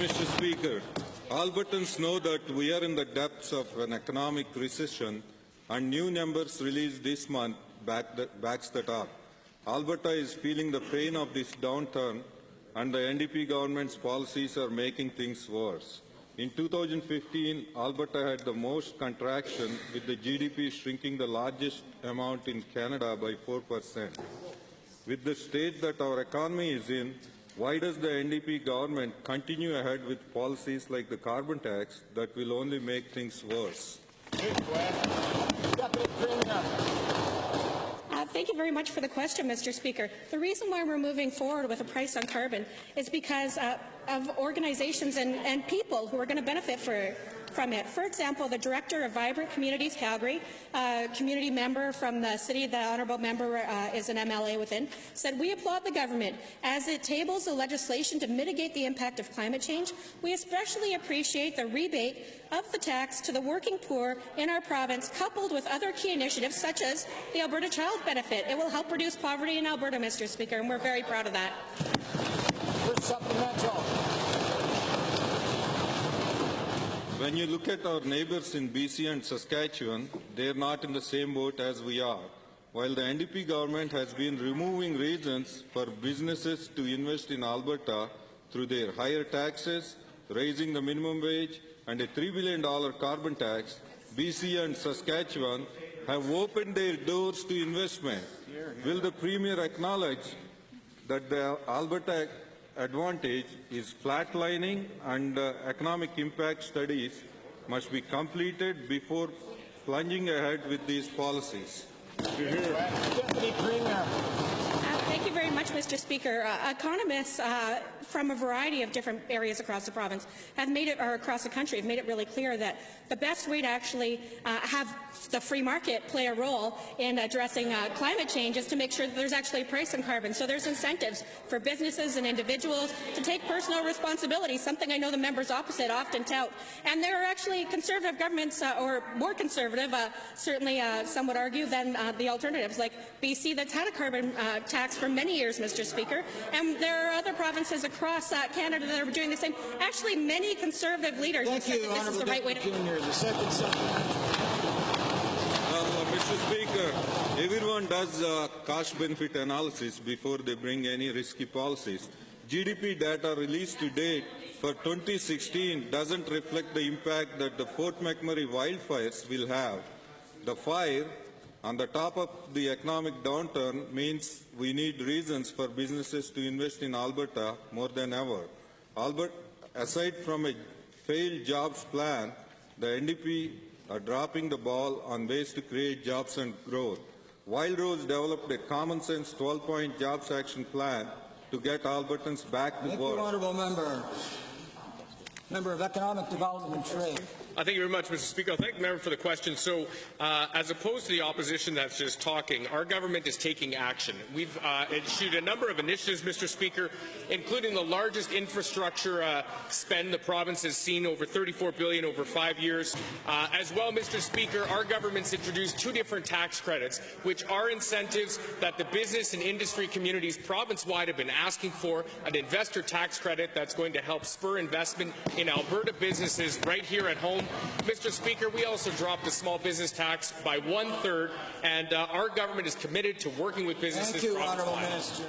Mr. Speaker. Albertans know that we are in the depths of an economic recession, and new numbers released this month backs that up. Alberta is feeling the pain of this downturn, and the NDP government's policies are making things worse. In 2015, Alberta had the most contraction, with the GDP shrinking the largest amount in Canada by 4%. With the state that our economy is in, why does the NDP government continue ahead with policies like the carbon tax that will only make things worse? Thank you very much for the question, Mr. Speaker. The reason why we're moving forward with a price on carbon is because of organizations and people who are going to benefit from it. For example, the Director of Vibrant Communities Calgary, a community member from the city the honourable member is an MLA within, said, "We applaud the government as it tables the legislation to mitigate the impact of climate change. We especially appreciate the rebate of the tax to the working poor in our province, coupled with other key initiatives such as the Alberta Child Benefit. It will help reduce poverty in Alberta, Mr. Speaker, and we're very proud of that." First supplemental. When you look at our neighbours in BC and Saskatchewan, they are not in the same boat as we are. While the NDP government has been removing reasons for businesses to invest in Alberta through their higher taxes, raising the minimum wage, and a $3 billion carbon tax, BC and Saskatchewan have opened their doors to investment. Will the Premier acknowledge that the Alberta advantage is flatlining and economic impact studies must be completed before plunging ahead with these policies? Deputy Premier. Thank you very much, Mr. Speaker. Economists from a variety of different areas across the province have made it, or across the country, have made it really clear that the best way to actually have the free market play a role in addressing climate change is to make sure that there's actually a price on carbon. So there's incentives for businesses and individuals to take personal responsibility, something I know the members opposite often tout. And there are actually conservative governments, or more conservative, certainly some would argue, than the alternatives, like BC, that's had a carbon tax for many years, Mr. Speaker. And there are other provinces across Canada that are doing the same. Actually, many conservative leaders have said that this is the right way to... The second supplemental. Mr. Speaker, everyone does cost-benefit analysis before they bring any risky policies. GDP data released to date for 2016 doesn't reflect the impact that the Fort McMurray wildfires will have. The fire, on the top of the economic downturn, means we need reasons for businesses to invest in Alberta more than ever. Aside from a failed jobs plan, the NDP are dropping the ball on ways to create jobs and growth. Wild Rose developed a common-sense 12-point jobs action plan to get Albertans back to work. Thank you, honourable member. Member of Economic Development and Trade. Thank you very much, Mr. Speaker. I'll thank the member for the question. So, as opposed to the opposition that's just talking, our government is taking action. We've issued a number of initiatives, Mr. Speaker, including the largest infrastructure spend the province has seen, over $34 billion over 5 years. As well, Mr. Speaker, our government's introduced 2 different tax credits, which are incentives that the business and industry communities province-wide have been asking for, an investor tax credit that's going to help spur investment in Alberta businesses right here at home. Mr. Speaker, we also dropped the small business tax by 1/3, and our government is committed to working with businesses. Thank you, honourable minister.